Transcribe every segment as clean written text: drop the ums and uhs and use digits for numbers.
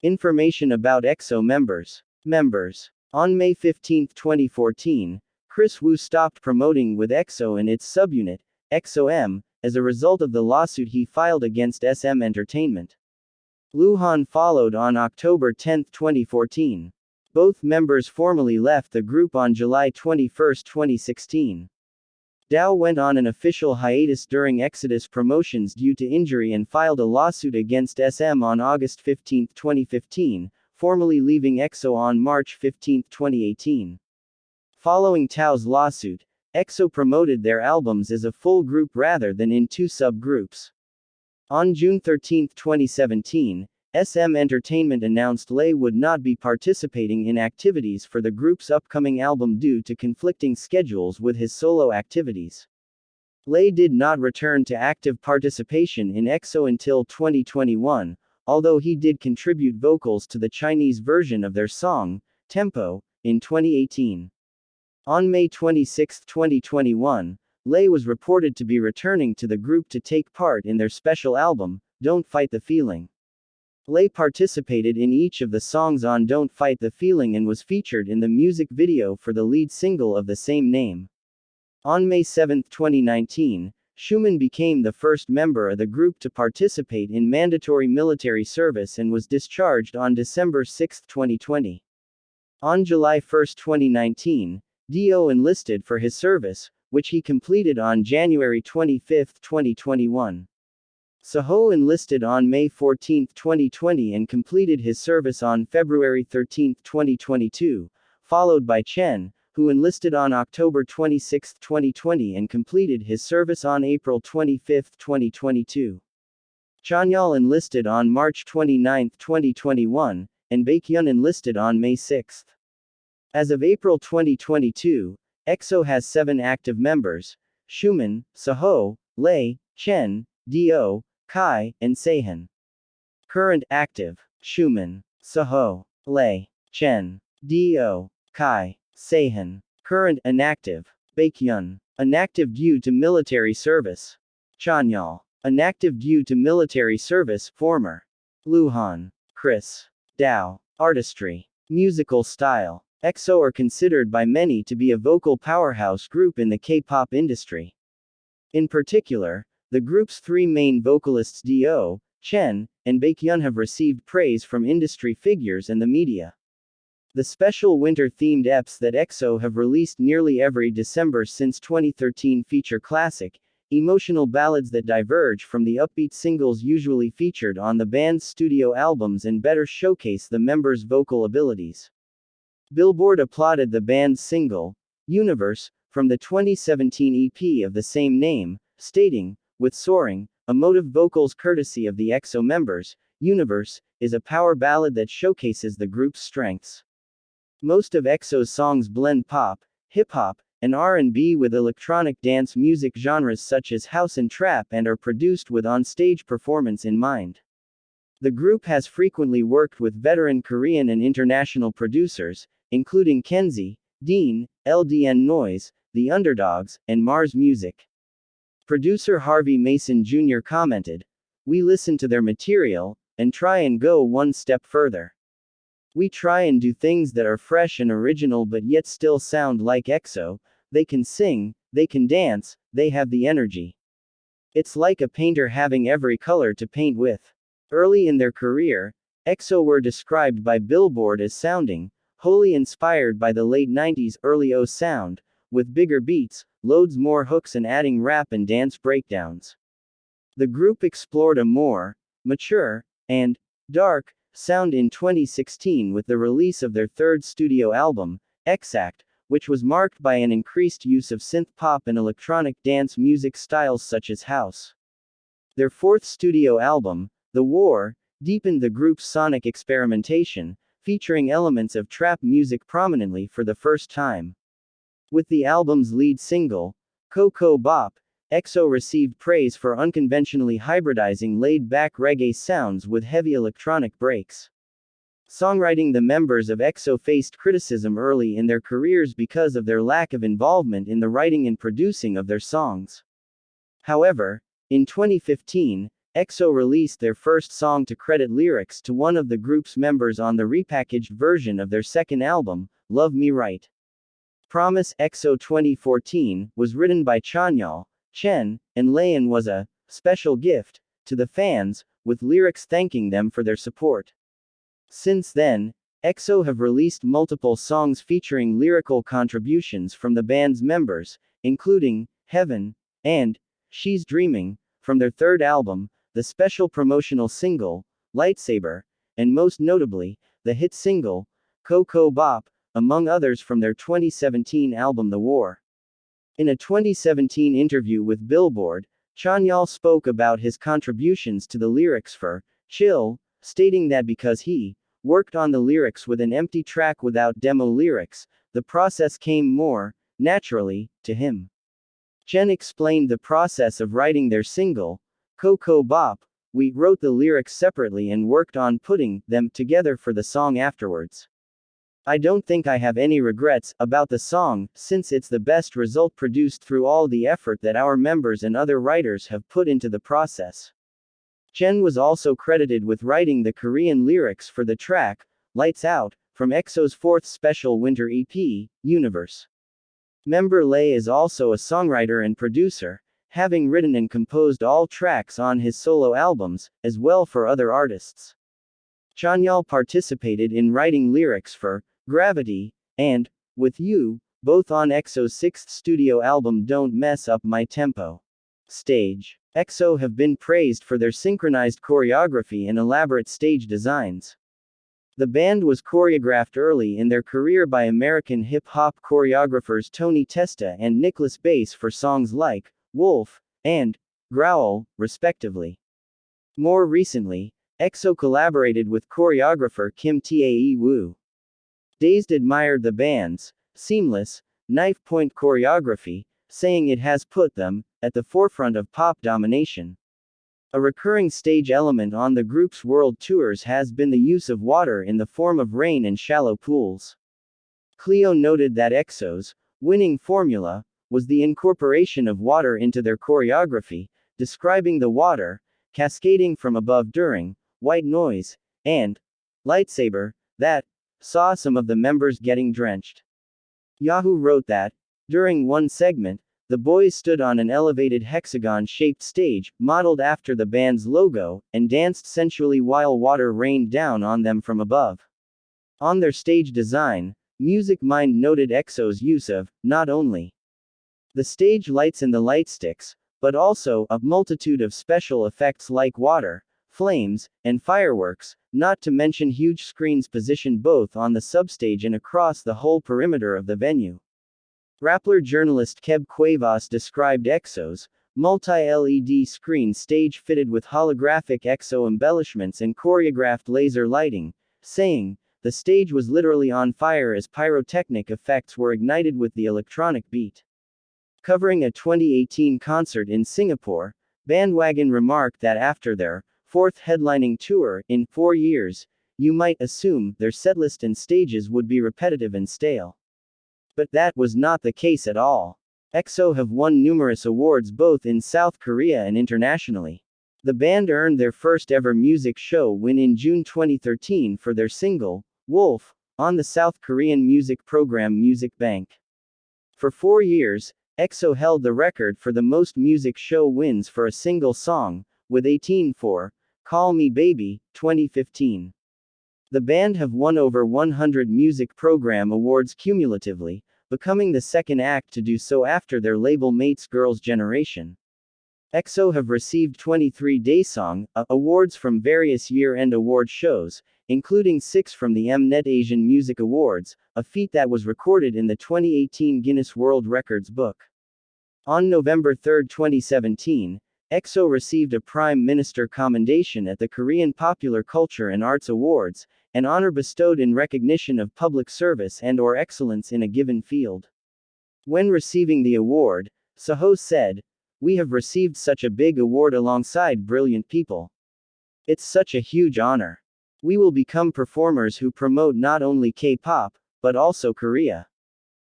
Information about EXO members. Members. On May 15, 2014, Kris stopped promoting with EXO and its subunit, EXO-M, as a result of the lawsuit he filed against SM Entertainment. Luhan followed on October 10, 2014. Both members formally left the group on July 21, 2016. Dao went on an official hiatus during Exodus promotions due to injury and filed a lawsuit against SM on August 15, 2015, formally leaving EXO on March 15, 2018. Following Tao's lawsuit, EXO promoted their albums as a full group rather than in two subgroups. On June 13, 2017, SM Entertainment announced Lay would not be participating in activities for the group's upcoming album due to conflicting schedules with his solo activities. Lay did not return to active participation in EXO until 2021, although he did contribute vocals to the Chinese version of their song, Tempo, in 2018. On May 26, 2021, Lay was reported to be returning to the group to take part in their special album, Don't Fight the Feeling. Lay participated in each of the songs on Don't Fight the Feeling and was featured in the music video for the lead single of the same name. On May 7, 2019, Xiumin became the first member of the group to participate in mandatory military service and was discharged on December 6, 2020. On July 1, 2019, Dio enlisted for his service, which he completed on January 25, 2021. Suho enlisted on May 14, 2020 and completed his service on February 13, 2022, followed by Chen, who enlisted on October 26, 2020 and completed his service on April 25, 2022. Chanyeol enlisted on March 29, 2021, and Baekhyun enlisted on May 6. As of April 2022, EXO has 7 active members: Xiumin, Suho, Lay, Chen, Dio, Kai, and Sehun. Current active: Xiumin, Suho, Lay, Chen, Dio, Kai, Sehun. Current inactive: Baekhyun. Inactive due to military service: Chanyeol. Inactive due to military service, former. Luhan. Kris. Dao. Artistry. Musical style: EXO are considered by many to be a vocal powerhouse group in the K-pop industry. In particular, the group's 3 main vocalists Dio, Chen, and Baekhyun have received praise from industry figures and the media. The special winter-themed EPs that EXO have released nearly every December since 2013 feature classic, emotional ballads that diverge from the upbeat singles usually featured on the band's studio albums and better showcase the members' vocal abilities. Billboard applauded the band's single, Universe, from the 2017 EP of the same name, stating, "With soaring, emotive vocals courtesy of the EXO members, Universe is a power ballad that showcases the group's strengths." Most of EXO's songs blend pop, hip-hop, and R&B with electronic dance music genres such as house and trap and are produced with on-stage performance in mind. The group has frequently worked with veteran Korean and international producers, including Kenzie, Dean, LDN Noise, The Underdogs, and Mars Music. Producer Harvey Mason Jr. commented, "We listen to their material, and try and go one step further. We try and do things that are fresh and original but yet still sound like EXO. They can sing, they can dance, they have the energy. It's like a painter having every color to paint with." Early in their career, EXO were described by Billboard as sounding wholly inspired by the late 90s early O sound, with bigger beats, loads more hooks and adding rap and dance breakdowns. The group explored a more mature and dark sound in 2016 with the release of their 3rd studio album, Exact, which was marked by an increased use of synth pop and electronic dance music styles such as house. Their 4th studio album, The War, deepened the group's sonic experimentation, featuring elements of trap music prominently for the first time. With the album's lead single, Coco Bop, EXO received praise for unconventionally hybridizing laid-back reggae sounds with heavy electronic breaks. Songwriting: the members of EXO faced criticism early in their careers because of their lack of involvement in the writing and producing of their songs. However, in 2015, EXO released their first song to credit lyrics to one of the group's members on the repackaged version of their second album, Love Me Right. Promise EXO 2014 was written by Chanyeol, Chen, and Luhan was a special gift to the fans, with lyrics thanking them for their support. Since then, EXO have released multiple songs featuring lyrical contributions from the band's members, including Heaven and She's Dreaming from their third album, the special promotional single, Lightsaber, and most notably, the hit single, Coco Bop, among others from their 2017 album The War. In a 2017 interview with Billboard, Chanyeol spoke about his contributions to the lyrics for Chill, stating that because he worked on the lyrics with an empty track without demo lyrics, the process came more naturally to him. Chen explained the process of writing their single, Coco Bop. We wrote the lyrics separately and worked on putting them together for the song afterwards. I don't think I have any regrets about the song, since it's the best result produced through all the effort that our members and other writers have put into the process. Chen was also credited with writing the Korean lyrics for the track, Lights Out, from EXO's fourth special winter EP, Universe. Member Lay is also a songwriter and producer, having written and composed all tracks on his solo albums, as well for other artists. Chanyeol participated in writing lyrics for Gravity and With You, both on EXO's sixth studio album Don't Mess Up My Tempo. Stage. EXO have been praised for their synchronized choreography and elaborate stage designs. The band was choreographed early in their career by American hip-hop choreographers Tony Testa and Nicholas Bass for songs like Wolf and Growl, respectively. More recently, EXO collaborated with choreographer Kim Tae-woo. Dazed admired the band's seamless, knife-point choreography, saying it has put them at the forefront of pop domination. A recurring stage element on the group's world tours has been the use of water in the form of rain and shallow pools. Cleo noted that EXO's winning formula was the incorporation of water into their choreography, describing the water cascading from above during White Noise and Lightsaber that saw some of the members getting drenched. Yahoo wrote that, during one segment, the boys stood on an elevated hexagon-shaped stage, modeled after the band's logo, and danced sensually while water rained down on them from above. On their stage design, Music Mind noted EXO's use of, not only the stage lights and the light sticks, but also a multitude of special effects like water, flames, and fireworks, not to mention huge screens positioned both on the substage and across the whole perimeter of the venue. Rappler journalist Keb Cuevas described EXO's multi-LED screen stage fitted with holographic EXO embellishments and choreographed laser lighting, saying, the stage was literally on fire as pyrotechnic effects were ignited with the electronic beat. Covering a 2018 concert in Singapore, Bandwagon remarked that after their fourth headlining tour in 4 years, you might assume their setlist and stages would be repetitive and stale. But that was not the case at all. EXO have won numerous awards both in South Korea and internationally. The band earned their first ever music show win in June 2013 for their single, Wolf, on the South Korean music program Music Bank. For 4 years, EXO held the record for the most music show wins for a single song, with 18 for Call Me Baby, 2015. The band have won over 100 music program awards cumulatively, becoming the second act to do so after their label mates Girls' Generation. EXO have received 23 Daesong awards from various year-end award shows, including 6 from the Mnet Asian Music Awards, a feat that was recorded in the 2018 Guinness World Records book. On November 3, 2017, EXO received a Prime Minister commendation at the Korean Popular Culture and Arts Awards, an honor bestowed in recognition of public service and/or excellence in a given field. When receiving the award, Suho said, "We have received such a big award alongside brilliant people. It's such a huge honor. We will become performers who promote not only K-pop, but also Korea."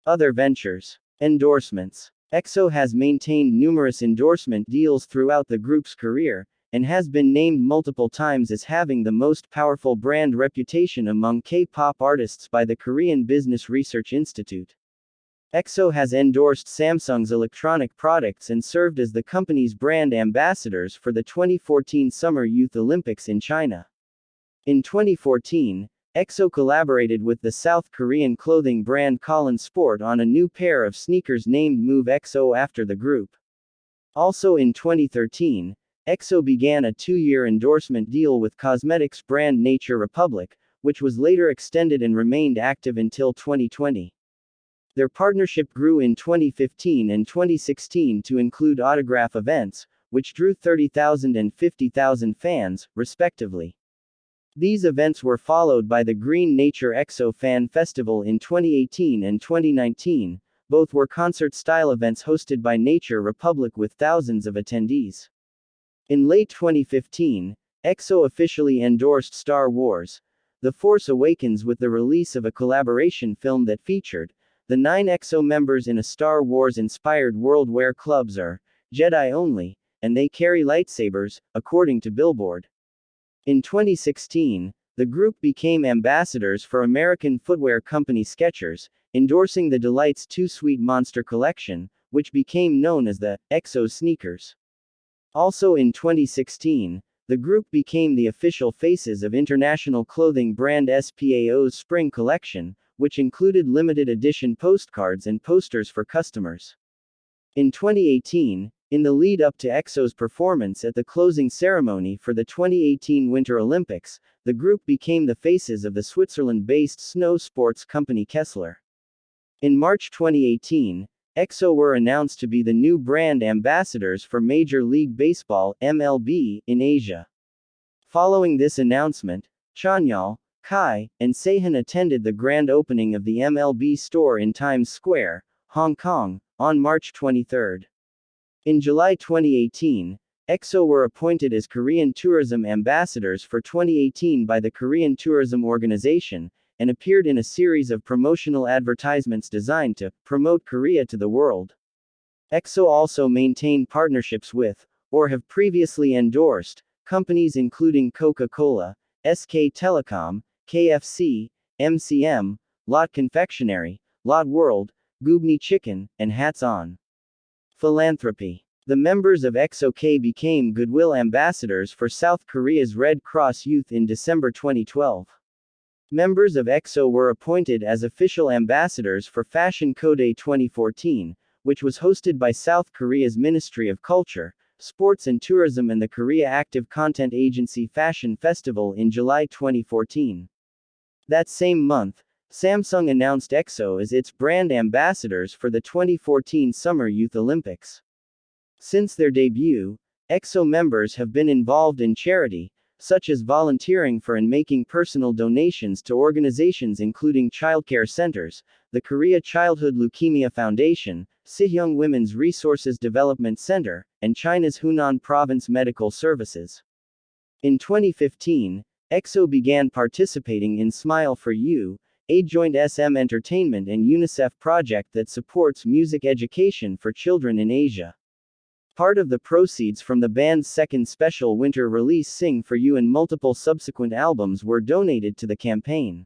Other ventures. Endorsements. EXO has maintained numerous endorsement deals throughout the group's career, and has been named multiple times as having the most powerful brand reputation among K-pop artists by the Korean Business Research Institute. EXO has endorsed Samsung's electronic products and served as the company's brand ambassadors for the 2014 Summer Youth Olympics in China. In 2014, EXO collaborated with the South Korean clothing brand Colin Sport on a new pair of sneakers named Move EXO after the group. Also in 2013, EXO began a 2-year endorsement deal with cosmetics brand Nature Republic, which was later extended and remained active until 2020. Their partnership grew in 2015 and 2016 to include autograph events, which drew 30,000 and 50,000 fans, respectively. These events were followed by the Green Nature EXO Fan Festival in 2018 and 2019. Both were concert-style events hosted by Nature Republic with thousands of attendees. In late 2015, EXO officially endorsed Star Wars: The Force Awakens with the release of a collaboration film that featured the 9 EXO members in a Star Wars-inspired world where clubs are Jedi only, and they carry lightsabers, according to Billboard. In 2016, the group became ambassadors for American footwear company Skechers, endorsing the Delights 2 Sweet Monster collection, which became known as the EXO sneakers. Also in 2016, the group became the official faces of international clothing brand SPAO's spring collection, which included limited edition postcards and posters for customers. In 2018, in the lead-up to EXO's performance at the closing ceremony for the 2018 Winter Olympics, the group became the faces of the Switzerland-based snow sports company Kessler. In March 2018, EXO were announced to be the new brand ambassadors for Major League Baseball (MLB) in Asia. Following this announcement, Chanyeol, Kai, and Sehun attended the grand opening of the MLB store in Times Square, Hong Kong, on March 23. In July 2018, EXO were appointed as Korean tourism ambassadors for 2018 by the Korean Tourism Organization, and appeared in a series of promotional advertisements designed to promote Korea to the world. EXO also maintain partnerships with, or have previously endorsed, companies including Coca-Cola, SK Telecom, KFC, MCM, Lot Confectionery, Lot World, Gubni Chicken, and Hats On. Philanthropy. The members of EXO-K became Goodwill Ambassadors for South Korea's Red Cross Youth in December 2012. Members of EXO were appointed as official ambassadors for Fashion Code 2014, which was hosted by South Korea's Ministry of Culture, Sports and Tourism and the Korea Active Content Agency Fashion Festival in July 2014. That same month, Samsung announced EXO as its brand ambassadors for the 2014 Summer Youth Olympics. Since their debut, EXO members have been involved in charity, such as volunteering for and making personal donations to organizations including childcare centers, the Korea Childhood Leukemia Foundation, Sehun Women's Resources Development Center, and China's Hunan Province Medical Services. In 2015, EXO began participating in Smile for You, a joint SM Entertainment and UNICEF project that supports music education for children in Asia. Part of the proceeds from the band's second special winter release Sing for You and multiple subsequent albums were donated to the campaign.